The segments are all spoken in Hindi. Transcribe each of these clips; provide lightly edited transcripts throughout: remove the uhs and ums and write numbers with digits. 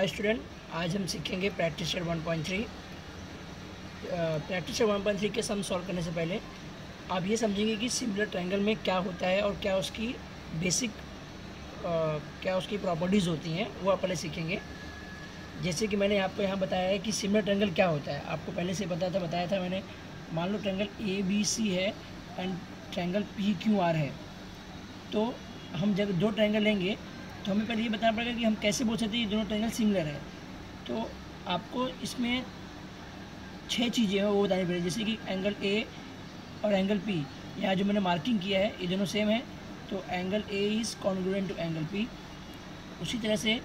हाय स्टूडेंट, आज हम सीखेंगे प्रैक्टिसर 1.3। प्रैक्टिसर 1.3 के सम सॉल्व करने से पहले आप ये समझेंगे कि सिमिलर ट्रायंगल में क्या होता है और क्या उसकी बेसिक क्या उसकी प्रॉपर्टीज़ होती हैं, वो आप पहले सीखेंगे। जैसे कि मैंने आपको यहाँ बताया है कि सिमिलर ट्रायंगल क्या होता है, आपको पहले से बताया था मैंने। मान लो ट्रायंगल ABC है एंड ट्रायंगल PQR है, तो हम जब दो ट्रायंगल लेंगे तो हमें पहले ये बताना पड़ेगा कि हम कैसे बोल सकते हैं ये दोनों ट्रायंगल सिमिलर है। तो आपको इसमें 6 चीज़ें हैं वो बतानी पड़ेगी, जैसे कि एंगल A और एंगल P, यहाँ जो मैंने मार्किंग किया है ये दोनों सेम है, तो angle A is congruent to angle P। उसी तरह से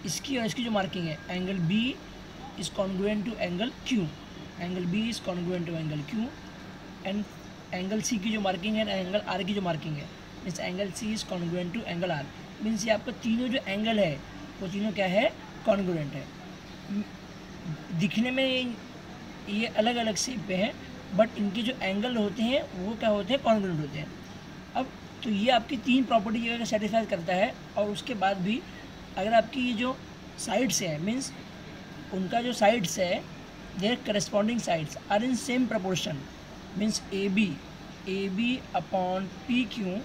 इसकी और इसकी जो मार्किंग है, angle B is congruent to angle Q, angle B is congruent to angle Q। And angle C की जो मार्किंग है, एंगल R की जो मार्किंग है, means angle C is congruent to angle R। Means ये आपका तीनों जो एंगल है वो तीनों क्या है, कॉन्ग्रुएंट है। दिखने में ये अलग अलग शेप पे हैं, बट इनके जो एंगल होते हैं वो क्या होते हैं, कॉन्ग्रुएंट होते हैं। अब तो ये आपकी तीन प्रॉपर्टी अगर सेटिस्फाई करता है, और उसके बाद भी अगर आपकी ये जो साइड्स है, मीन्स उनका जो साइड्स है, their corresponding sides are in same proportion, means A B upon PQ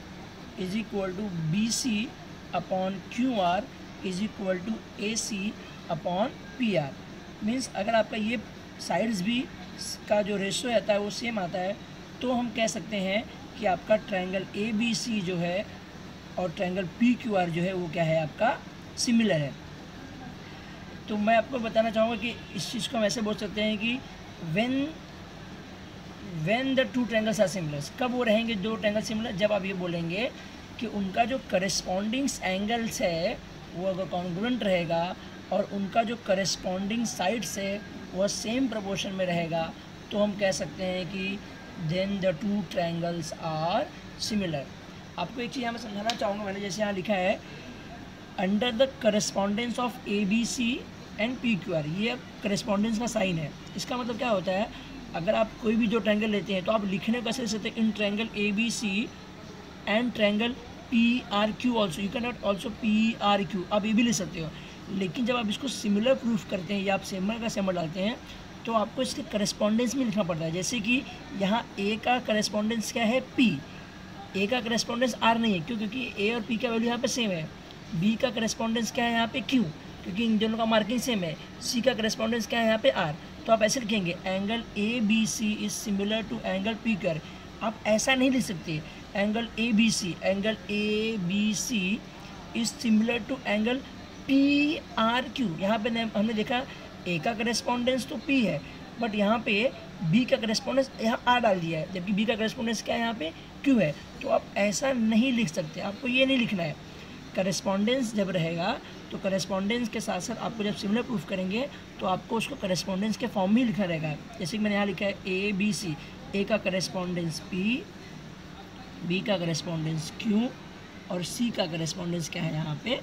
is equal to BC upon QR is equal to AC upon PR। Means अगर आपका ये साइड्स भी का जो रेशो आता है वो सेम आता है, तो हम कह सकते हैं कि आपका ट्रायंगल ABC जो है और ट्रायंगल PQR जो है वो क्या है, आपका सिमिलर है। तो मैं आपको बताना चाहूँगा कि इस चीज़ को हम ऐसे बोल सकते हैं कि when the two triangles are similar, कब वो रहेंगे दो ट्रायंगल सिमिलर, जब आप ये बोलेंगे कि उनका जो करस्पॉन्डिंग्स एंगल्स है वो अगर कॉन्ग्रुएंट रहेगा और उनका जो करस्पॉन्डिंग साइड्स है वह सेम प्रोपोर्शन में रहेगा, तो हम कह सकते हैं कि then the two triangles are similar. आपको एक चीज़ यहाँ मैं समझाना चाहूँगा, मैंने जैसे यहाँ लिखा है under the correspondence of ABC and PQR, ये करस्पॉन्डेंस का साइन है। इसका मतलब क्या होता है, अगर आप कोई भी दो ट्रायंगल लेते हैं तो आप लिखने कैसे सकते हैं, इन triangle ABC and triangle PRQ also, you can not also PRQ, आप ये भी लिख सकते हो। लेकिन जब आप इसको सिमिलर प्रूफ करते हैं या आप सिमिलर का सिंबल डालते हैं तो आपको इसके करस्पॉन्डेंस में लिखना पड़ता है। जैसे कि यहाँ A का करस्पॉन्डेंस क्या है, P, A का करस्पॉन्डेंस R नहीं है, क्यों, क्योंकि A और P का वैल्यू यहाँ पे सेम है। B का करस्पॉन्डेंस क्या है यहाँ पे, Q, क्योंकि इन दोनों का मार्किंग सेम है। C का करस्पॉन्डेंस क्या है यहाँ पे, R। तो आप ऐसे लिखेंगे angle ABC is similar to angle PQR। आप ऐसा नहीं लिख सकते, angle ABC is similar to angle PRQ। यहाँ पे हमने देखा A का करस्पॉन्डेंस तो P है, बट यहाँ पे B का करस्पॉन्डेंस यहाँ R डाल दिया है, जबकि B का करस्पॉन्डेंस क्या है, यहाँ पे Q है। तो आप ऐसा नहीं लिख सकते, आपको ये नहीं लिखना है। करस्पॉन्डेंस जब रहेगा तो करस्पॉन्डेंस के साथ साथ आपको जब सिमिलर प्रूफ करेंगे तो आपको उसको करस्पॉन्डेंस के फॉर्म में लिखना रहेगा। जैसे कि मैंने यहाँ लिखा है ABC, A का करस्पॉन्डेंस P, B का करस्पॉन्डेंस Q और C का करस्पॉन्डेंस क्या है, यहाँ पे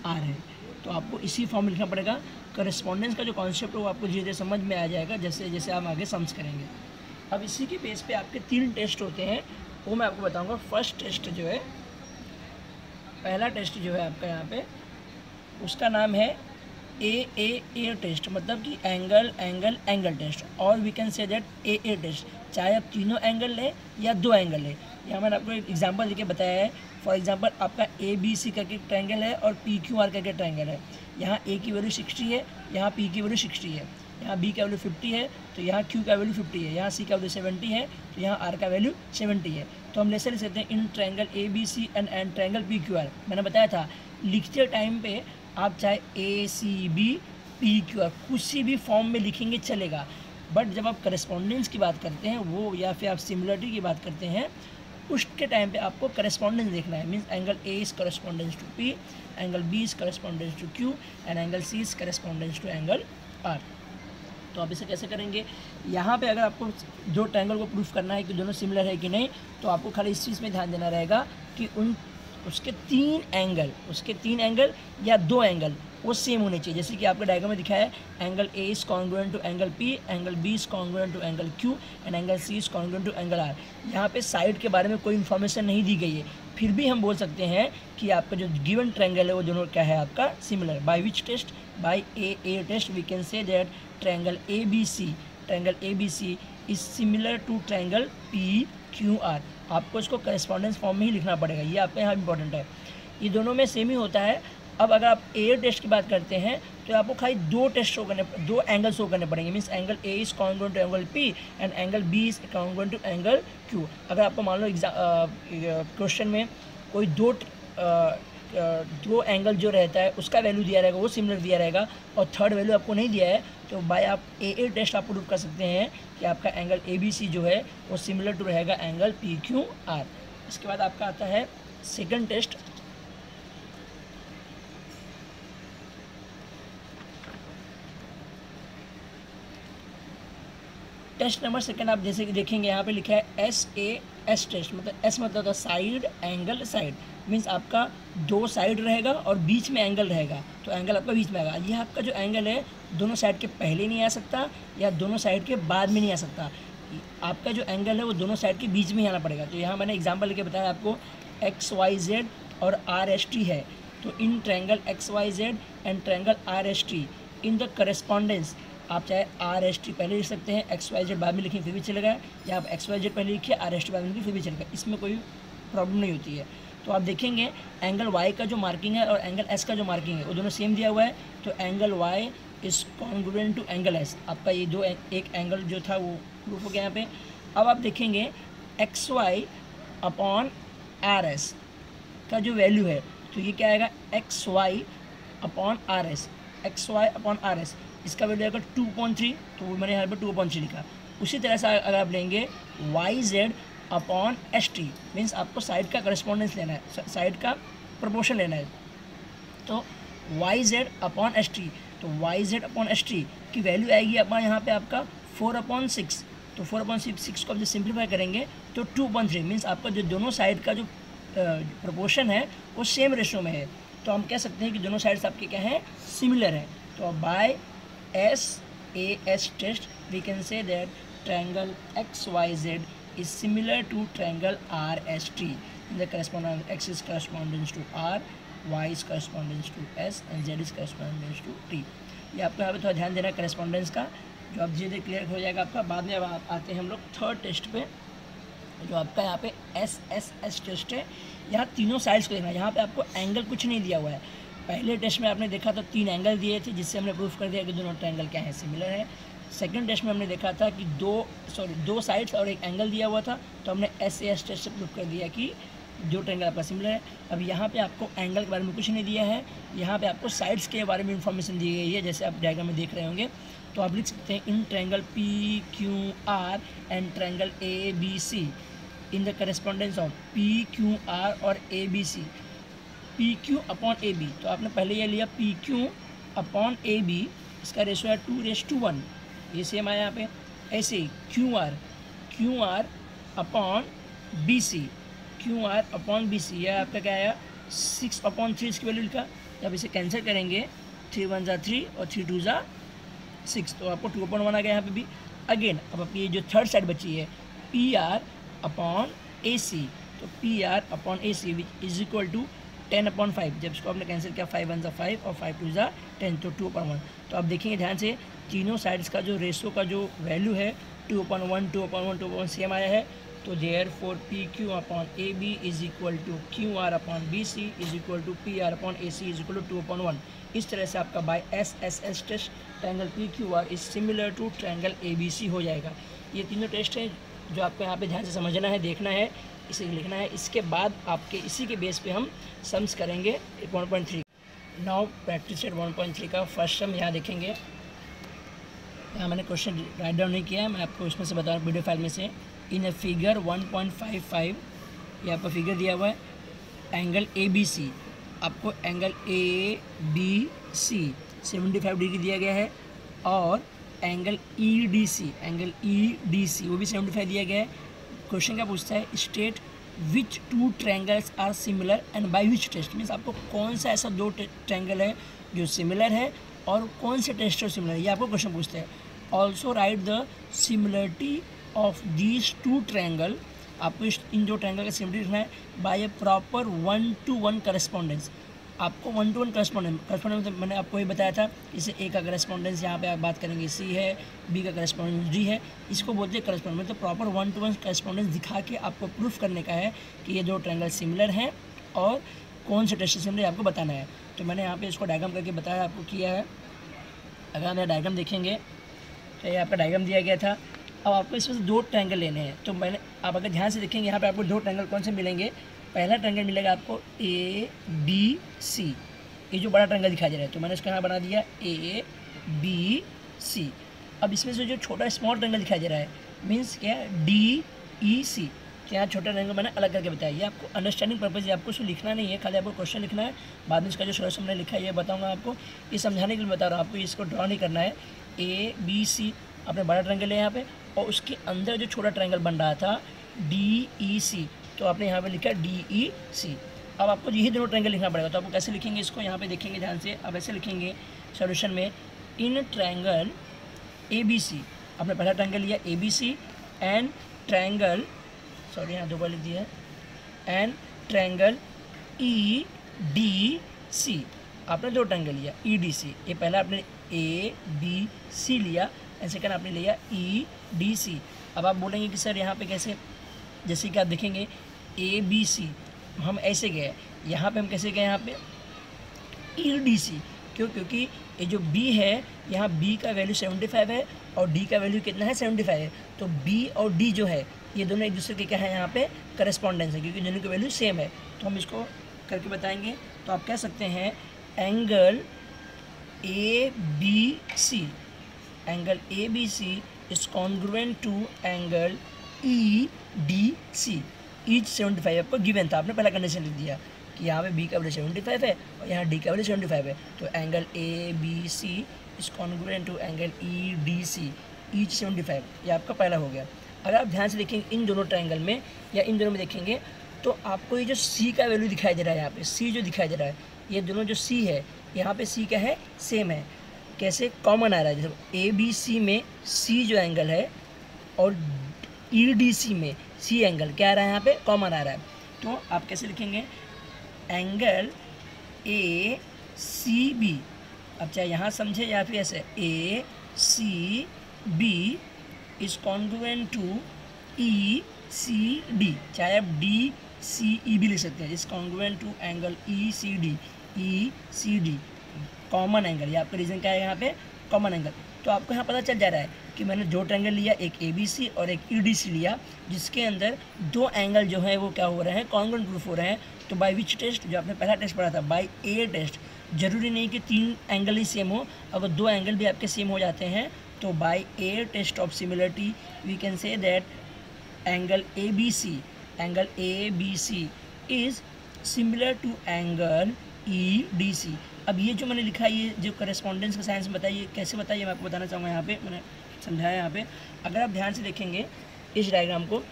R है। तो आपको इसी फॉर्म में लिखना पड़ेगा। करस्पॉन्डेंस का जो कॉन्सेप्ट है वो आपको धीरे धीरे समझ में आ जाएगा जैसे जैसे आप आगे सम्स करेंगे। अब इसी के बेस पे आपके 3 टेस्ट होते हैं, वो मैं आपको बताऊँगा। फर्स्ट टेस्ट जो है, पहला टेस्ट जो है आपका यहाँ पे, उसका नाम है AA टेस्ट, मतलब कि एंगल टेस्ट, और we can say that AA test. चाहे आप तीनों एंगल लें या दो एंगल लें। यहाँ मैंने आपको एक एग्जांपल देके बताया है। फॉर एग्जांपल आपका ABC करके ट्रायंगल है और PQR करके ट्रायंगल है। यहाँ A की वैल्यू 60 है, यहाँ P की वैल्यू 60 है, यहाँ B का वैल्यू 50 है, तो यहाँ Q का वैल्यू 50 है, यहाँ C का वैल्यू 70 है, तो यहाँ R का वैल्यू 70 है। तो हम ऐसे लिख सकते हैं इन triangle ABC and triangle PQR। मैंने बताया था लिखते टाइम पे आप चाहे ACB PQR किसी भी फॉर्म में लिखेंगे चलेगा, बट जब आप करस्पॉन्डेंस की बात करते हैं वो, या फिर आप सिमिलरिटी की बात करते हैं, उसके टाइम पे आपको करस्पॉन्डेंस देखना है। Means angle A is correspondence to P, angle B is correspondence to Q and angle C is correspondence to angle R। तो आप इसे कैसे करेंगे, यहाँ पे अगर आपको दो ट्रायंगल को प्रूफ करना है कि दोनों सिमिलर है कि नहीं, तो आपको खाली इस चीज़ में ध्यान देना रहेगा कि उसके तीन एंगल या दो एंगल वो सेम होने चाहिए। जैसे कि आपके डायग्राम में दिखाया है, angle A is congruent to angle P, angle B is congruent to angle Q and angle C is congruent to angle R। यहाँ पे साइड के बारे में कोई इन्फॉर्मेशन नहीं दी गई है, फिर भी हम बोल सकते हैं कि आपका जो गिवन ट्रायंगल है वो दोनों क्या है आपका similar. By which test? By A test we can say that triangle A B C is similar to triangle P Q R. आपको इसको करेस्पॉन्डेंस फॉर्म में ही लिखना पड़ेगा, ये आपके यहाँ इंपॉर्टेंट है। ये दोनों में सेम ही होता है। अब अगर आप ए टेस्ट की बात करते हैं तो आपको खाली दो एंगल शो करने पड़ेंगे। Means angle A is congruent to angle P and angle B is congruent to angle Q. अगर आपको मान लो क्वेश्चन में कोई दो एंगल जो रहता है उसका वैल्यू दिया रहेगा, वो सिमिलर दिया रहेगा, और थर्ड वैल्यू आपको नहीं दिया है, तो बाय आप ए टेस्ट आप प्रूव कर सकते हैं कि आपका एंगल ए बी सी जो है वो सिमिलर टू रहेगा एंगल पी क्यू आर। इसके बाद आपका आता है second test. Test number second आप जैसे कि देखेंगे यहाँ पे लिखा है एस टेस्ट, मतलब एस मतलब साइड एंगल साइड, मीन्स आपका दो साइड रहेगा और बीच में एंगल रहेगा, तो एंगल आपका बीच में आएगा। यह आपका जो एंगल है दोनों साइड के पहले नहीं आ सकता या दोनों साइड के बाद में नहीं आ सकता। आपका जो एंगल है वो दोनों साइड के बीच में ही आना पड़ेगा। तो यहाँ मैंने एग्जाम्पल लेके बताया आपको एक्स वाई जेड और आर एस टी है, तो in triangle X Y Z and triangle R S T in the correspondence, आप चाहे आर एस टी पहले लिख सकते हैं, एक्स वाई जेड बाद में लिखें फिर भी चलेगा, या आप एक्स वाई जेड पहले लिखिए आर एस टी बाद में लिखिए फिर भी चलेगा, इसमें कोई प्रॉब्लम नहीं होती है। तो आप देखेंगे एंगल वाई का जो मार्किंग है और एंगल एस का जो मार्किंग है वो दोनों सेम दिया हुआ है, तो angle Y is congruent to angle S. आपका ये दो एक एंगल जो था वो प्रूफ हो गया यहाँ पे। अब आप देखेंगे X Y upon R S का जो वैल्यू है, तो ये क्या आएगा X Y upon R S, X Y upon R S, इसका वैल्यू आएगा 2.3, तो मैंने यहाँ पर 2.3 लिखा। उसी तरह से अगर आप लेंगे Y Z upon S T, means आपको साइड का करस्पॉन्डेंस लेना है, साइड का प्रोपोर्शन लेना है, तो Y Z upon S T, तो Y Z upon S T की वैल्यू आएगी अपना यहाँ पे आपका 4/6, तो 4/6 को आप जब सिंप्लीफाई करेंगे तो 2.3, मीन्स आपका जो दोनों साइड का जो प्रोपोर्शन है वो सेम रेशो में है, तो हम कह सकते हैं कि दोनों साइड्स आपके क्या हैं सिमिलर है। तो bye SAS test we can say that triangle XYZ is similar to triangle RST. The correspondence X is correspondence to R, Y is correspondence to S and Z is correspondence to T. ये आपको यहाँ पे थोड़ा ध्यान देना करेस्पॉन्डेंस का, जो आप धीरे क्लियर हो जाएगा आपका। बाद में अब आते हैं हम लोग थर्ड टेस्ट पे, जो आपका यहाँ पे SSS टेस्ट है। यहाँ तीनों साइड्स को देखना है, यहाँ पे आपको एंगल कुछ नहीं दिया हुआ है। पहले टेस्ट में आपने देखा तो 3 एंगल दिए थे जिससे हमने प्रूफ कर दिया कि दोनों ट्रायंगल क्या है सिमिलर है। सेकंड टेस्ट में हमने देखा था कि दो साइड्स और एक एंगल दिया हुआ था, तो हमने SAS टेस्ट से प्रूफ कर दिया कि दो ट्रायंगल आपका सिमिलर है। अब यहाँ पे आपको एंगल के बारे में कुछ नहीं दिया है, यहाँ पे आपको साइड्स के बारे में इंफॉर्मेशन दी गई है, जैसे आप डायग्राम में देख रहे होंगे। तो आप लिख सकते हैं in triangle PQR and triangle ABC in the correspondence of PQR और ABC, PQ अपॉन AB, तो आपने पहले ये लिया PQ अपॉन AB, इसका रेशो है 2:1, ये सेम आया यहाँ पे। ऐसे ही QR upon BC upon BC, यह आपका क्या आया 6/3 इसकी वैल्यू लिखा। जब इसे कैंसिल करेंगे 3 1 ज़ा 3 और 3 2 ज़ा 6, तो आपको 2/1 आ गया यहाँ पे भी। अगेन अब आपकी ये जो थर्ड साइड बची है PR अपॉन AC, तो PR upon AC which is equal to 10/5, जब इसको आपने कैंसिल किया 5 1 ज़ा 5 और 5 2 ज़ा 10, तो 2/1। तो आप देखेंगे ध्यान से तीनों साइड्स का जो रेशो का जो वैल्यू है 2/1 सेम आया है। तो therefore PQ upon AB is equal to QR upon BC is equal to PR upon AC is equal to 2/1। इस तरह से आपका by SSS test triangle PQR is similar to triangle ABC हो जाएगा। ये तीनों टेस्ट हैं जो आपको यहाँ पे ध्यान से समझना है, देखना है, इसे लिखना है। इसके बाद आपके इसी के बेस पे हम सम्स करेंगे 1.3। नाउ प्रैक्टिस 1.3 का फर्स्ट सम यहाँ देखेंगे। यहाँ मैंने क्वेश्चन राइट डाउन नहीं किया है, मैं आपको इसमें से बता रहा हूँ वीडियो फाइल में से। इन ए फिगर 1.55 ये आपका फिगर दिया हुआ है, एंगल ABC, आपको एंगल ABC 75 डिग्री दिया गया है, और एंगल EDC वो भी 75 दिया गया है। क्वेश्चन क्या पूछता है, state which 2 triangles are similar and by which test, means आपको कौन सा ऐसा 2 ट्रायंगल है जो सिमिलर है और कौन से टेस्ट से सिमिलर है, ये आपको क्वेश्चन पूछते हैं। Also right the similarity of these 2 triangle आपको इन दो ट्रायंगल का सिमिलरिटी लिखना है बाय ए प्रॉपर 1-to-1 करस्पॉन्डेंस। आपको 1-to-1 करस्पॉन्डेंस मैंने आपको ये बताया था। इसे ए का करस्पॉन्डेंस यहाँ पे आप बात करेंगे सी है, बी का करस्पॉन्डेंस डी है, इसको बोलते हैं करस्पॉन्डेंस। मतलब प्रॉपर 1-to-1 करस्पॉन्डेंस दिखा के आपको प्रूफ करने का है कि ये दो ट्रायंगल सिमिलर हैं और कौन से टेस्ट सिमिलर आपको बताना है। तो मैंने यहाँ पे इसको डायग्राम करके बताया आपको किया है। अगर आप डायग्राम देखेंगे तो ये आपका डायग्राम दिया गया था। अब आपको इसमें से दो ट्रायंगल लेने हैं। तो मैंने आप अगर ध्यान से देखेंगे यहाँ पे आपको दो ट्रायंगल कौन से मिलेंगे। पहला ट्रायंगल मिलेगा आपको ए बी सी, ये जो बड़ा ट्रायंगल दिखाई दे रहा है, तो मैंने इसको यहाँ बना दिया ए बी सी। अब इसमें से जो छोटा स्मॉल ट्रायंगल दिखाई दे रहा है मीन्स क्या है डी ई सी। तो यहाँ छोटा ट्रायंगल मैंने अलग करके बताया। ये आपको अंडरस्टैंडिंग पर्पज़, आपको इसको लिखना नहीं है, खाली आपको क्वेश्चन लिखना है। बाद में इसका जो सोल्यूशन मैंने लिखा है ये बताऊँगा आपको, ये समझाने के लिए बता रहा हूँ आपको। इसको ड्रॉ नहीं करना है। ए बी सी आपने बड़ा ट्रायंगल है यहाँ पे, और उसके अंदर जो छोटा ट्रायंगल बन रहा था डी ई सी, तो आपने यहाँ पे लिखा डी ई सी। अब आपको यही दोनों ट्रायंगल लिखना पड़ेगा। तो आपको कैसे लिखेंगे इसको, यहाँ पे देखेंगे ध्यान से। अब ऐसे लिखेंगे सॉल्यूशन में, इन ट्रायंगल ए बी सी, आपने पहला ट्रायंगल लिया A B C, and triangle, sorry यहाँ दो बार लिख दिया है, and triangle E D C, आपने दो ट्रायंगल लिया ई डी सी। ये पहला आपने ए बी सी लिया एंड सेकंड आपने लिया ई डी सी। अब आप बोलेंगे कि सर यहाँ पे कैसे, जैसे कि आप देखेंगे ए बी सी हम ऐसे गए, यहाँ पे हम कैसे गए, यहाँ पे ई डी सी। क्यों? क्योंकि ये जो बी है यहाँ बी का वैल्यू 75 है और डी का वैल्यू कितना है 75 है। तो बी और डी जो है ये दोनों एक दूसरे के क्या है यहाँ पे करस्पॉन्डेंस है, क्योंकि दोनों की वैल्यू सेम है। तो हम इसको करके बताएंगे। तो आप कह सकते हैं angle A B C, angle A B C is congruent to angle E D C. Each 75 आपको गिवन था, आपने पहला कंडीशन लिख दिया कि यहाँ पे बी का वैल्यू 75 है और यहाँ डी का वैल्यू 75 है। तो angle A B C is congruent to angle E D C, each 75, ये आपका पहला हो गया। अगर आप ध्यान से देखेंगे इन दोनों ट्रायंगल में या इन दोनों में देखेंगे तो आपको ये जो सी का वैल्यू दिखाई दे रहा है, यहाँ पे सी जो दिखाई दे रहा है, ये दोनों जो सी है यहाँ पे सी क्या है सेम है। कैसे? कॉमन आ रहा है। जैसे ए बी सी में सी जो एंगल है और ई डी सी में सी एंगल क्या आ रहा है, यहाँ पे कॉमन आ रहा है। तो आप कैसे लिखेंगे एंगल ए सी बी, अब चाहे यहाँ समझे या फिर ऐसे A C B is congruent to E C D, चाहे आप डी सी ई भी लिख सकते हैं। Is congruent to angle E C D, common angle. ये आपका रीजन क्या है यहाँ पे कॉमन एंगल। तो आपको यहाँ पता चल जा रहा है कि मैंने दो ट्रायंगल लिया, एक ए बी सी और एक ई डी सी लिया, जिसके अंदर दो एंगल जो है वो क्या हो रहे हैं कॉन्ग्रुएंट प्रूफ हो रहे हैं। तो बाय विच टेस्ट, जो आपने पहला टेस्ट पढ़ा था बाय ए टेस्ट। जरूरी नहीं कि तीन एंगल ही सेम हो, अगर दो एंगल भी आपके सेम हो जाते हैं तो by A test of similarity we can say that angle A B C is similar to angle E D C. अब ये जो मैंने लिखा है ये जो करस्पॉन्डेंस का साइंस बताइए कैसे बताइए, मैं आपको बताना चाहूँगा। यहाँ पे मैंने समझाया। यहाँ पे अगर आप ध्यान से देखेंगे इस डायग्राम को,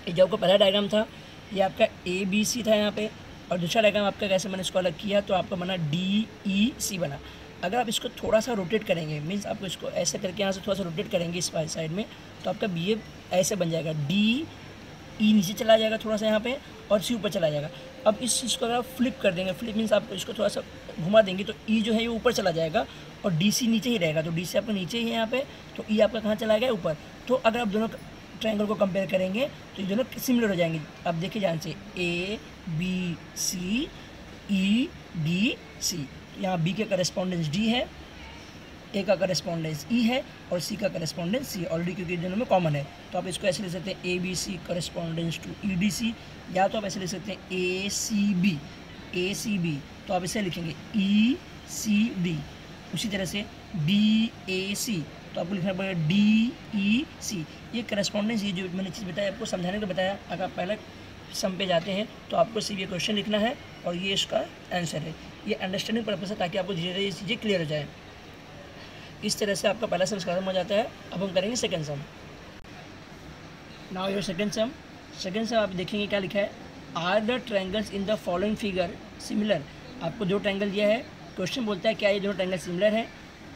ये जो आपका पहला डायग्राम था ये आपका ए बी सी था यहाँ पे, और दूसरा डायग्राम आपका कैसे मैंने इसको अलग किया तो आपका बना डी ई सी बना। अगर आप इसको थोड़ा सा रोटेट करेंगे, मीन्स आपको इसको ऐसे करके यहाँ से थोड़ा सा रोटेट करेंगे इस साइड में, तो आपका बी ए ऐसे बन जाएगा, डी ई नीचे चला जाएगा थोड़ा सा यहाँ पे और सी ऊपर चला जाएगा। अब इस चीज़ को अगर आप फ्लिप कर देंगे, फ्लिप मीन्स आप इसको थोड़ा सा घुमा देंगे तो ई जो है ये ऊपर चला जाएगा और डी सी नीचे ही रहेगा। तो डी सी आपका नीचे ही है यहाँ पे, तो ई आपका कहाँ चला गया ऊपर। तो अगर आप दोनों ट्रायंगल को कंपेयर करेंगे तो ये दोनों सिमिलर हो जाएंगे। अब देखिए ध्यान से ए बी सी ई डी सी, यहाँ बी के करस्पॉन्डेंस डी है, ए का करस्पॉन्डेंस ई है और सी का करस्पॉन्डेंस सी ऑलरेडी, क्योंकि दोनों में कॉमन है। तो आप इसको ऐसे लिख सकते हैं A B C correspondence to E D C, या तो आप ऐसे लिख सकते हैं ए सी बी, तो आप इसे लिखेंगे ई सी डी। उसी तरह से डी ए सी, तो आपको लिखना पड़ेगा डी ई सी। ये करस्पॉन्डेंस, ये जो मैंने चीज़ बताया आपको समझाने को बताया। अगर आप पहले सम पे जाते हैं तो आपको सिर्फ ये क्वेश्चन लिखना है और ये इसका आंसर है। ये अंडरस्टैंडिंग पर्पस है ताकि आपको धीरे धीरे ये चीज़ें क्लियर हो जाए। इस तरह से आपका पहला सम खत्म हो जाता है। अब हम करेंगे second sum. Now your second sum आप देखेंगे क्या लिखा है, are the triangles in the following figure similar. आपको दो ट्रायंगल दिया है, क्वेश्चन बोलता है क्या ये दोनों ट्रायंगल सिमिलर है,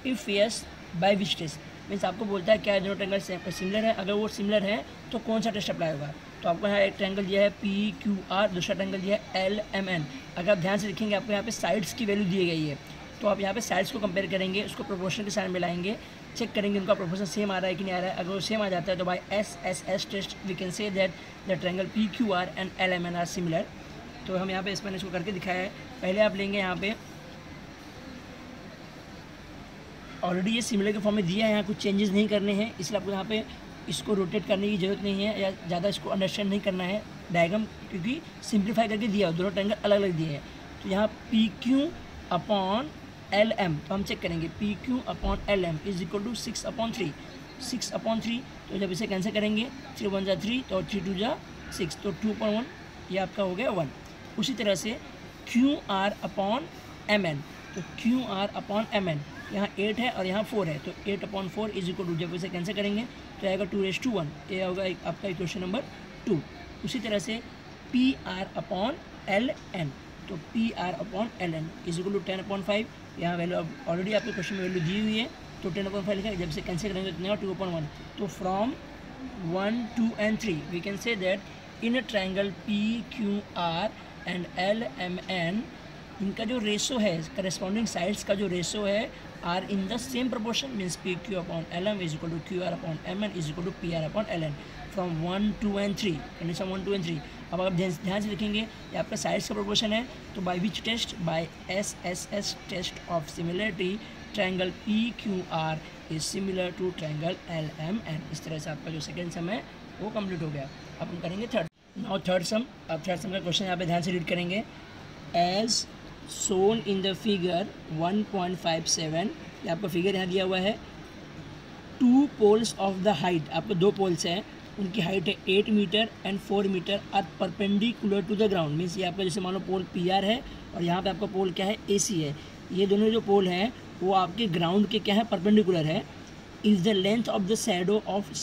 if yes by which test. Means आपको बोलता है क्या दोनों ट्रायंगल सिमिलर है, अगर वो सिमिलर है तो कौन सा टेस्ट अप्लाई होगा। तो आपको यहाँ एक ट्रायंगल दिया है PQR, दूसरा ट्रायंगल दिया है LMN। अगर आप ध्यान से देखेंगे आपको यहाँ पे साइड्स की वैल्यू दी गई है, तो आप यहाँ पे साइड्स को कंपेयर करेंगे, उसको प्रोपोर्शन के साथ मिलाएंगे, चेक करेंगे उनका प्रोपोर्शन सेम आ रहा है कि नहीं आ रहा है। अगर वो सेम आ जाता है तो by SSS test we can say that the triangle PQR and LMN are similar. तो हम यहाँ पे इस मैंने इसको करके दिखाया है। पहले आप लेंगे यहाँ पे, ऑलरेडी ये सिमिलर के फॉर्म में दिया है, यहाँ कुछ चेंजेस नहीं करने हैं, इसलिए आपको यहाँ पे इसको रोटेट करने की ज़रूरत नहीं है या ज़्यादा इसको अंडरस्टैंड नहीं करना है डायग्राम, क्योंकि सिंप्लीफाई करके दिया, दोनों ट्रायंगल अलग अलग दिए हैं। तो यहाँ PQ अपॉन LM, तो हम चेक करेंगे PQ upon LM is equal to 6/3, 6/3। तो जब इसे कैंसिल करेंगे 3 1 जा 3, तो 3 2 जा 6, तो 2/1 ये आपका हो गया 1। उसी तरह से QR अपॉन MN, तो QR अपॉन MN यहाँ 8 है और यहाँ 4 है, तो 8/4 इज इक्वल टू, जब इसे कैंसिल करेंगे तो आएगा 2/1, ये होगा आपका इक्वेशन नंबर 2। उसी तरह से PR अपॉन LN, तो PR upon LN is equal to 10/5, यहाँ वैल्यू ऑलरेडी आपके क्वेश्चन में वैल्यू दी हुई है, तो 10/5 लिखा है, जब इसे कैंसिल करेंगे तो 2/1। तो from 1 2 and 3 we can say that in a triangle PQR and LMN, इनका जो रेशो है, करस्पॉन्डिंग साइड्स का जो रेशो है, are in the same proportion, means PQ upon LM is equal to QR upon MN is equal to PR upon LN from 1 2 and 3, condition 1 2 and 3। अब आप ध्यान से देखेंगे ये आपका साइड्स का प्रोपोर्शन है, तो by which test, by SSS test of similarity triangle PQR is similar to triangle LMN। इस तरह से आपका जो सेकेंड सम है वो कंप्लीट हो गया। अब हम करेंगे थर्ड। नाउ थर्ड सम। अब थर्ड सम का क्वेश्चन यहाँ पे ध्यान से रीड करेंगे। As shown in the figure 1.57, ये आपका फिगर यहाँ दिया हुआ है। 2 poles of the height, आपको 2 पोल्स हैं, उनकी हाइट है 8 metre and 4 metre are perpendicular to the ground. Means ये आपका जैसे मान लो पोल PR है और यहाँ पे आपका पोल क्या है AC है। ये दोनों जो पोल हैं वो आपके ग्राउंड के क्या है, परपेंडिकुलर है। Is the length of the shadow of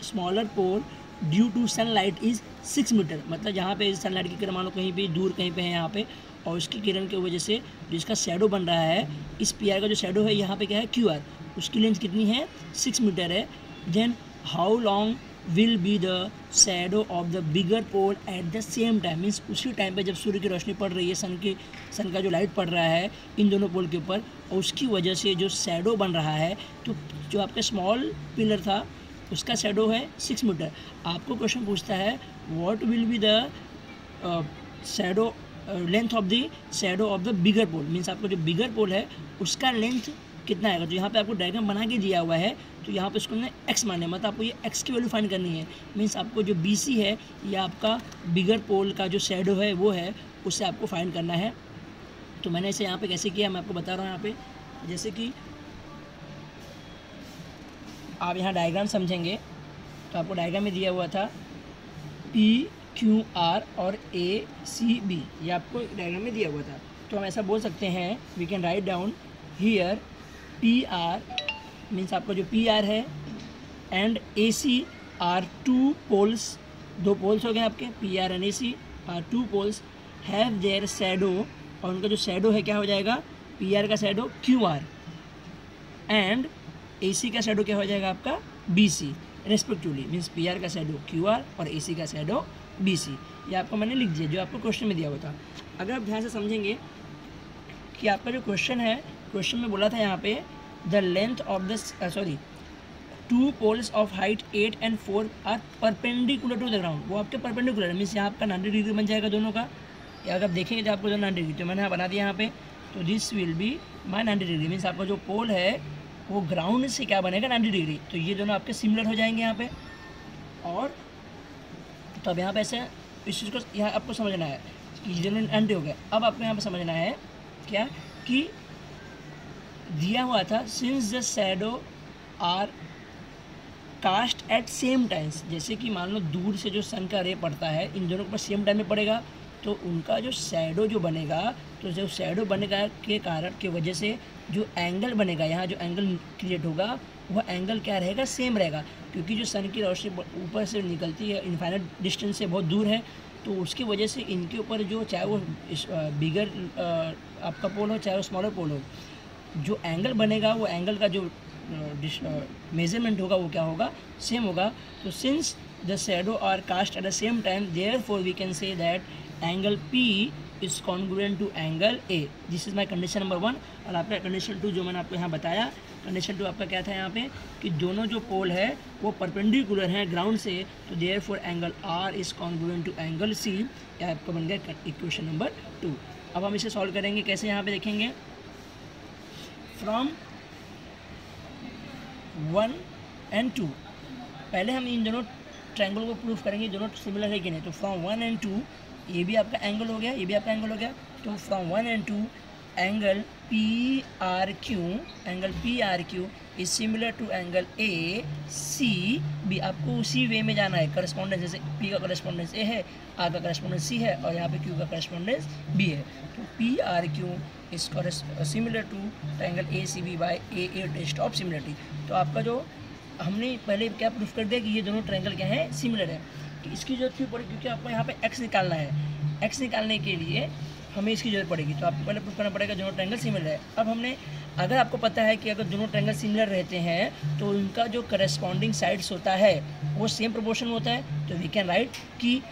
smaller pole due to sunlight is 6 metre. मतलब यहाँ पे सनलाइट की किरण मान लो कहीं भी दूर कहीं पे है यहाँ पे, और उसकी किरण की वजह से जिसका शैडो बन रहा है, इस PR का जो शैडो है यहाँ पे क्या है QR, उसकी लेंथ कितनी है 6 मीटर है। Then how long will be the shadow of the bigger pole at the same time, means उसी टाइम पे जब सूर्य की रोशनी पड़ रही है, सन का जो लाइट पड़ रहा है इन दोनों पोल के ऊपर, और उसकी वजह से जो शैडो बन रहा है, तो जो आपका स्मॉल पिलर था उसका शैडो है 6 मीटर। आपको क्वेश्चन पूछता है what will be the shadow length of the shadow of the bigger pole, means आपको जो बिगर पोल है उसका लेंथ कितना आएगा। तो यहाँ पे आपको डायग्राम बना के दिया हुआ है, तो यहाँ पे इसको हमने x माने, मतलब आपको ये x की वैल्यू फाइंड करनी है। मीन्स आपको जो BC है ये आपका बिगर पोल का जो शैडो है वो है, उससे आपको फाइंड करना है। तो मैंने इसे यहाँ पे कैसे किया मैं आपको बता रहा हूँ। यहाँ पे जैसे कि आप यहाँ डायग्राम समझेंगे, तो आपको डायग्राम में दिया हुआ था PQR और ACB, ये आपको डायग्राम में दिया हुआ था। तो हम ऐसा बोल सकते हैं, we can write down here PR means आपका जो PR है and AC are 2 poles, 2 poles हो गए आपके, PR and AC are 2 poles have their shadow, और उनका जो शैडो है क्या हो जाएगा, PR का शैडो QR एंड AC का शैडो क्या हो जाएगा आपका BC रेस्पेक्टिवली। मीन्स PR का शैडो QR और AC का शैडो BC। ये आपको मैंने लिख दिया जो आपको क्वेश्चन में दिया हुआ था। अगर आप ध्यान से समझेंगे कि आपका जो क्वेश्चन है, क्वेश्चन में बोला था यहाँ पे the length of the 2 poles of height 8 and 4 are perpendicular to the ground, वो आपके परपेंडिकुलर है। मीन्स यहाँ आपका 90 डिग्री बन जाएगा दोनों का। या अगर आप देखेंगे तो आपको 90 डिग्री, तो मैंने यहाँ बना दिया यहाँ पे, तो this will be my 90 degree. Means आपका जो पोल है वो ग्राउंड से क्या बनेगा 90 डिग्री, तो ये दोनों आपके सिमिलर हो जाएंगे यहाँ पे। और तो अब यहाँ पे ऐसे इस चीज़ को यहाँ आपको समझना है कि ये दोनों 90 हो गए। अब आपको यहाँ पे समझना है क्या कि दिया हुआ था since the shadow are cast at same times, जैसे कि मान लो दूर से जो सन का रे पड़ता है इन दोनों के ऊपर सेम टाइम में पड़ेगा, तो उनका जो शैडो जो बनेगा, तो जो शैडो बनेगा के कारण की वजह से जो एंगल बनेगा, यहाँ जो एंगल क्रिएट होगा वह एंगल क्या रहेगा, सेम रहेगा। क्योंकि जो सन की रोशनी ऊपर से निकलती है इनफाइनाइट डिस्टेंस से बहुत दूर है, तो उसकी वजह से इनके ऊपर जो चाहे वो बिगर आपका पोल हो चाहे वो स्मॉलर पोल हो, जो एंगल बनेगा वो एंगल का जो मेजरमेंट होगा वो क्या होगा, सेम होगा। तो since the shadow are cast at the same time therefore we can say that angle P is congruent to angle A। This is my condition number 1। और आपका कंडीशन 2 जो मैंने आपको यहाँ बताया, कंडीशन 2 आपका क्या था यहाँ पे कि दोनों जो पोल है वो परपेंडिकुलर हैं ग्राउंड से, तो therefore angle R is congruent to angle C। यह आपका बन गया इक्वेशन नंबर 2। अब हम इसे सॉल्व करेंगे कैसे, यहाँ पे देखेंगे फ्रॉम 1 and 2। पहले हम इन दोनों ट्रायंगल को प्रूफ करेंगे दोनों सिमिलर है कि नहीं। तो फ्रॉम 1 and 2 ये भी आपका एंगल हो गया, ये भी आपका एंगल हो गया। तो from 1 and 2 angle PRQ, angle PRQ is similar to angle ACB। आपको उसी वे में जाना है, करस्पॉन्डेंस, जैसे P का करस्पॉन्डेंस A है, R का करस्पॉन्डेंस C है और यहाँ पे Q का करस्पॉन्डेंस B है। तो PRQ is similar to angle ACB by AA test of similarity. तो आपका जो हमने पहले क्या प्रूफ कर दिया कि ये दोनों ट्रायंगल क्या है, सिमिलर है। तो इसकी जरूरत क्यों पड़ी, क्योंकि आपको यहाँ पे x निकालना है। x निकालने के लिए हमें इसकी जरूरत पड़ेगी, तो आपको पहले प्रूफ करना पड़ेगा दोनों ट्रायंगल सिमिलर है। अब हमने, अगर आपको पता है कि अगर दोनों ट्रायंगल सिमिलर रहते हैं तो उनका जो करस्पॉन्डिंग साइड्स होता है वो सेम प्रोपोर्शन होता है। तो वी कैन राइट कि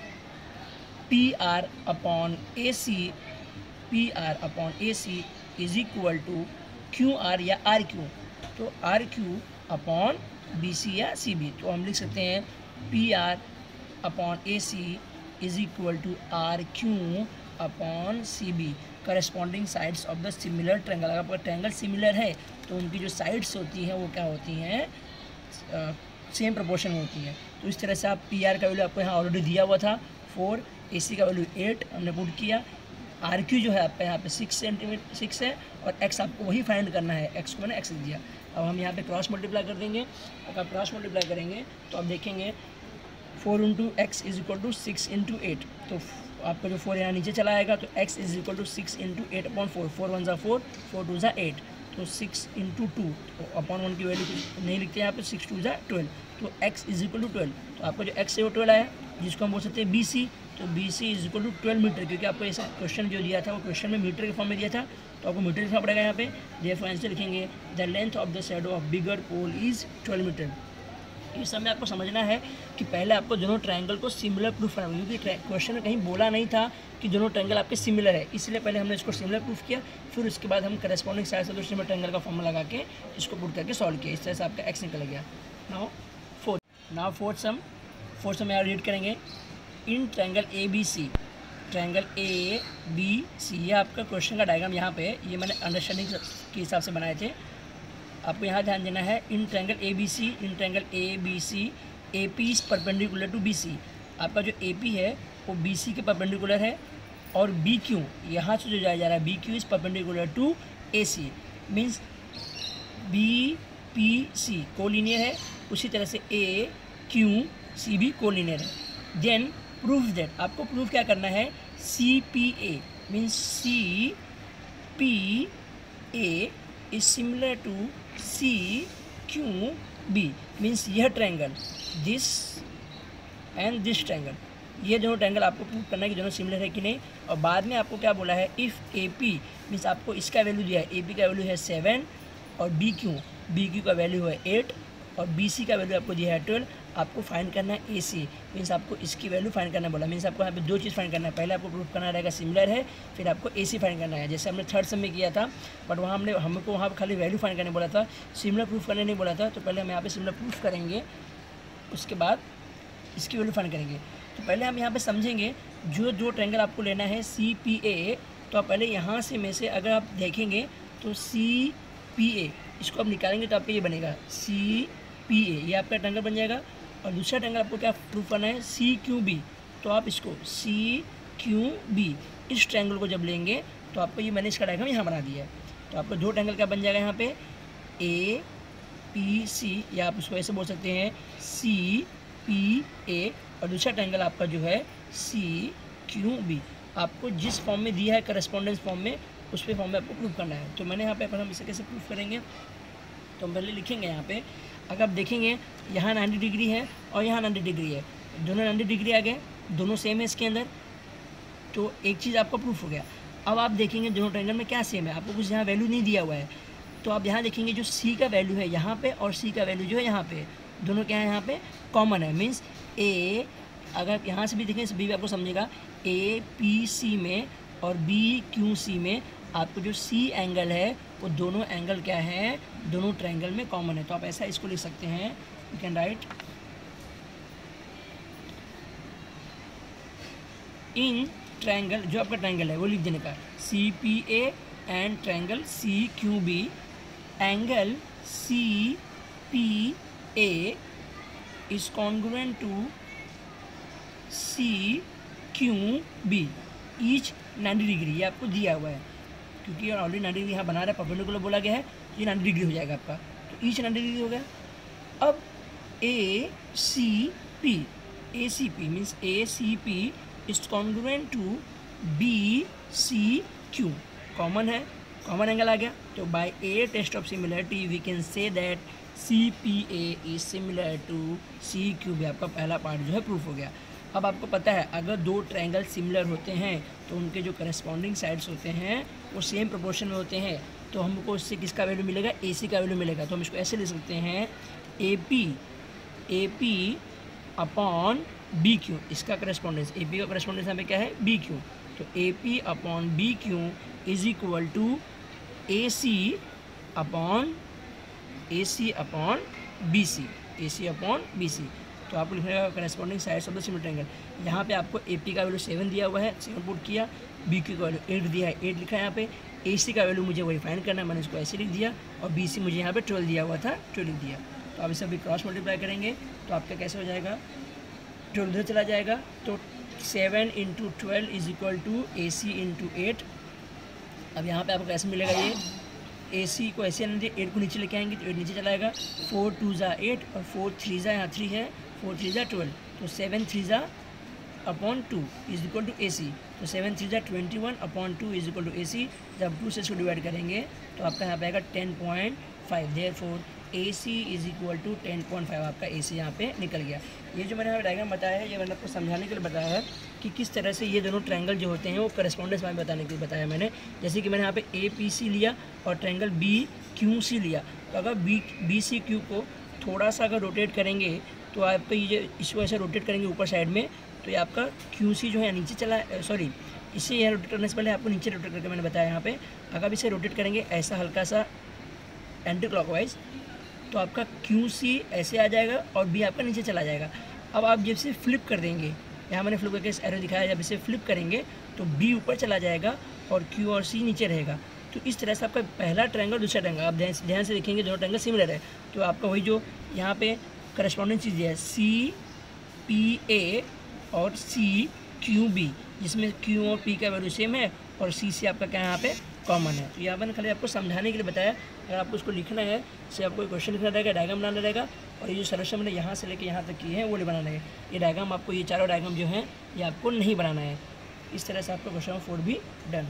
PR upon AC is equal to QR या RQ। तो RQ अपॉन BC या CB। तो हम लिख सकते हैं PR upon AC is equal to RQ upon CB, corresponding sides of the similar triangle. अगर आपका ट्रायंगल सिमिलर है तो उनकी जो साइड्स होती हैं वो क्या होती हैं, सेम प्रोपोर्शन होती हैं। तो इस तरह से आप PR का वैल्यू आपको यहाँ ऑलरेडी दिया हुआ था 4, AC का वैल्यू 8 हमने पुट किया, RQ जो है आपका यहाँ पे 6 है और x आपको वही फाइंड करना है, x को मैंने x दिया। अब हम यहाँ पे क्रॉस मल्टीप्लाई कर देंगे। अगर आप क्रॉस मल्टीप्लाई करेंगे तो आप देखेंगे 4 into x is equal to 6 into 8। तो आपका जो 4 यहाँ नीचे चला आएगा तो x is equal to 6 into 8 upon 4, 4 1 4, 4 2 8, तो 6 इंटू 2, तो अपॉन 1 की वैल्यू नहीं लिखते हैं यहाँ पे, 6 2 12, तो x इज इक्वल टू 12। तो आपका जो x है वो 12 आया, जिसको हम बोल सकते हैं BC। तो BC is equal to 12 metre, क्योंकि आपको ऐसा क्वेश्चन जो दिया था वो क्वेश्चन में मीटर के फॉर्म में दिया था, तो आपको मीटर लिखना पड़ेगा यहाँ पे। देयरफॉर आंसर लिखेंगे the length of the shadow of bigger pole is 12 metre. इस समय आपको समझना है कि पहले आपको दोनों ट्रायंगल को सिमिलर प्रूफ करना है, क्योंकि क्वेश्चन में कहीं बोला नहीं था कि दोनों ट्रायंगल आपके सिमिलर है, इसलिए पहले हमने इसको सिमिलर प्रूफ किया, फिर उसके बाद हम करस्पॉन्डिंग साइड से दूसरे ट्रायंगल का फॉर्मूला लगा के इसको पुट करके सॉल्व किया। इस तरह से आपका x निकल गया। नाउ फोर्थ सम यहाँ रीड करेंगे। इन ट्रायंगल ABC, ट्रायंगल ABC, ये आपका क्वेश्चन का डायग्राम यहाँ पे, ये मैंने अंडरस्टैंडिंग के हिसाब से बनाए थे। आपको यहाँ ध्यान देना है, in triangle ABC AP is perpendicular to BC। आपका जो AP है वो BC के परपेंडिकुलर है, और BQ यहाँ से जो जाया जा रहा है BQ is perpendicular to AC, means BPC collinear है, उसी तरह से AQC भी कोलिनियर है। देन प्रूफ दैट, आपको प्रूफ क्या करना है, CPA means CPA is similar to CQB, means यह triangle, this and this triangle, ये दोनों ट्रायंगल आपको प्रूव करना है कि दोनों सिमिलर है कि नहीं। और बाद में आपको क्या बोला है, इफ़ AP मीन्स आपको इसका वैल्यू दिया है, AP का वैल्यू है 7 और BQ का वैल्यू है 8 और BC का वैल्यू आपको दिया है 12। आपको फाइंड करना है AC, मीन्स आपको इसकी वैल्यू फाइंड करना बोला, मीन्स आपको यहाँ पे दो चीज़ फाइंड करना है। पहले आपको प्रूफ करना रहेगा सिमिलर है, फिर आपको AC फाइंड करना है, जैसे हमने थर्ड सम में किया था, बट वहाँ हमको वहाँ खाली वैल्यू फाइंड करने बोला था, सिमिलर प्रूफ करने नहीं बोला था। तो पहले हम यहाँ पे सिमिलर प्रूफ करेंगे, उसके बाद इसकी वैल्यू फाइंड करेंगे। तो पहले हम यहाँ पे समझेंगे जो ट्रायंगल आपको लेना है CPA, तो आप पहले यहाँ से में से अगर आप देखेंगे तो CPA इसको आप निकालेंगे तो आपका ये बनेगा CPA, ये आपका ट्रायंगल बन जाएगा। और दूसरा ट्रायंगल आपको क्या प्रूफ करना है, CQB, तो आप इसको CQB इस ट्रायंगल को जब लेंगे तो आपको ये मैंने इसका डायग्राम यहाँ बना दिया है। तो आपको दो ट्रायंगल क्या बन जाएगा यहाँ पे, APC, या आप इसको ऐसे बोल सकते हैं CPA, और दूसरा ट्रायंगल आपका जो है CQB। आपको जिस फॉर्म में दिया है करस्पॉन्डेंस फॉर्म में, उस पे फॉर्म में आपको प्रूफ करना है। तो मैंने यहाँ पे अपन हम इसे कैसे प्रूफ करेंगे, तो हम पहले लिखेंगे यहाँ पे, अगर आप देखेंगे यहाँ 90 डिग्री है और यहाँ 90 डिग्री है, दोनों 90 डिग्री आ गए, दोनों सेम है इसके अंदर, तो एक चीज़ आपका प्रूफ हो गया। अब आप देखेंगे दोनों ट्रायंगल में क्या सेम है, आपको कुछ यहाँ वैल्यू नहीं दिया हुआ है, तो आप यहाँ देखेंगे जो सी का वैल्यू है यहाँ पे और सी का वैल्यू जो है यहाँ पे, दोनों क्या है यहाँ पे कॉमन है। मीन्स ए, अगर यहाँ से भी देखें बी भी आपको समझेगा, ए पी सी में और बी क्यू सी में आपको जो सी एंगल है वो दोनों एंगल क्या है, दोनों ट्रायंगल में कॉमन है। तो आप ऐसा इसको लिख सकते हैं, you can write in triangle, जो आपका ट्रायंगल है वो लिख देने का, C P A and triangle C Q B, angle C P A is congruent to C Q B each 90 degree. ये आपको दिया हुआ है क्योंकि ऑलरेडी 90 डिग्री यहाँ बना रहा है, परपेंडिकुलर बोला गया है, ये 90 डिग्री हो जाएगा आपका, तो ईच 90 डिग्री हो गया। अब A C P means A C P is congruent to B C Q, common है, कॉमन एंगल आ गया। तो by A test of similarity we can say that C P A is similar to C Q B. आपका पहला पार्ट जो है प्रूफ हो गया। अब आपको पता है अगर दो ट्रायंगल सिमिलर होते हैं तो उनके जो करस्पॉन्डिंग साइड्स होते हैं वो सेम प्रोपोर्शन में होते हैं, तो हमको इससे किसका वैल्यू मिलेगा, ए सी का वैल्यू मिलेगा। तो हम इसको ऐसे लिख सकते हैं, A P upon B Q, इसका करस्पॉन्डेंस, ए पी का करस्पॉन्डेंस यहाँ पे क्या है, बी क्यू। तो A P upon B Q is equal to A C upon B C. तो आपको लिखना है corresponding sides of the similar triangle. यहाँ पे आपको ए पी का वैल्यू 7 दिया हुआ है, 7 पुट किया, बी क्यू का वैल्यू 8 दिया है, 8 लिखा है यहाँ पे, ए सी का वैल्यू मुझे वही फाइंड करना है, मैंने इसको ऐसे लिख दिया, और बी सी मुझे यहाँ पे 12 दिया हुआ था, 12 लिख दिया। तो आप इसे अभी क्रॉस मल्टीप्लाई करेंगे तो आपका कैसे हो जाएगा, 12 उधर चला जाएगा, तो 7 × 12 इज इक्वल टू ए सी × 8। अब यहाँ पे आपको कैसे मिलेगा, ये ए सी को ऐसे आने दिए, 8 को नीचे लेके आएंगे तो 8 नीचे चला जाएगा, 4 2 ज़ा 8 और 4 3 ज़ा, यहाँ 3 है, 4 3 ज़ा 12, तो 7 3 ज़ा upon 2 is equal to A सी। तो 7 3 ज़ा 21 upon 2 is equal to A सी। जब 2 से इसको डिवाइड करेंगे तो आपका यहाँ पे आएगा 10.5, therefore A C is equal to 10.5, आपका ए सी यहाँ पे निकल गया। ये जो मैंने यहाँ डायग्राम बताया है ये मैंने आपको समझाने के लिए बताया है कि किस तरह से ये दोनों ट्रायंगल जो होते हैं वो करस्पॉन्डेंस में बताने के लिए बताया मैंने। जैसे कि मैंने यहाँ पे ए पी सी लिया और ट्रायंगल बी क्यू सी लिया, तो अगर बी सी क्यू को थोड़ा सा अगर रोटेट करेंगे तो आप पे ये इसको ऐसे रोटेट करेंगे ऊपर साइड में, तो ये आपका क्यू सी जो है नीचे चला, सॉरी इसे यहाँ रोटेट करने से पहले आपको नीचे रोटेट करके मैंने बताया यहाँ पे, अगर इसे रोटेट करेंगे ऐसा हल्का सा एंटी क्लॉकवाइज तो आपका क्यू सी ऐसे आ जाएगा और बी आपका नीचे चला जाएगा। अब आप जब इसे फ्लिप कर देंगे, यहाँ मैंने फ्लिप करके एरो दिखाया, जब इसे फ्लिप करेंगे तो बी ऊपर चला जाएगा और क्यू और सी नीचे रहेगा। तो इस तरह से आपका पहला ट्रायंगल दूसरा ट्रायंगल आप ध्यान से देखेंगे दोनों ट्रायंगल सिमिलर है, तो आपका वही जो यहाँ पे करस्पॉन्डिंग चीज़ है सी पी ए और सी क्यू बी, जिसमें क्यू और पी का वैल्यू सेम है और सी से आपका क्या यहाँ पे कॉमन है। तो यहाँ मैंने खाली आपको समझाने के लिए बताया, अगर आपको उसको लिखना है से आपको क्वेश्चन लिखना रहेगा, डायग्राम बनाना रहेगा, और ये जो सॉल्यूशन मैंने यहाँ से लेके यहाँ तक की है वो नहीं बनाना है। ये डायग्राम आपको, ये चारों डायग्राम जो हैं ये आपको नहीं बनाना है। इस तरह से आपका क्वेश्चन 4 भी डन।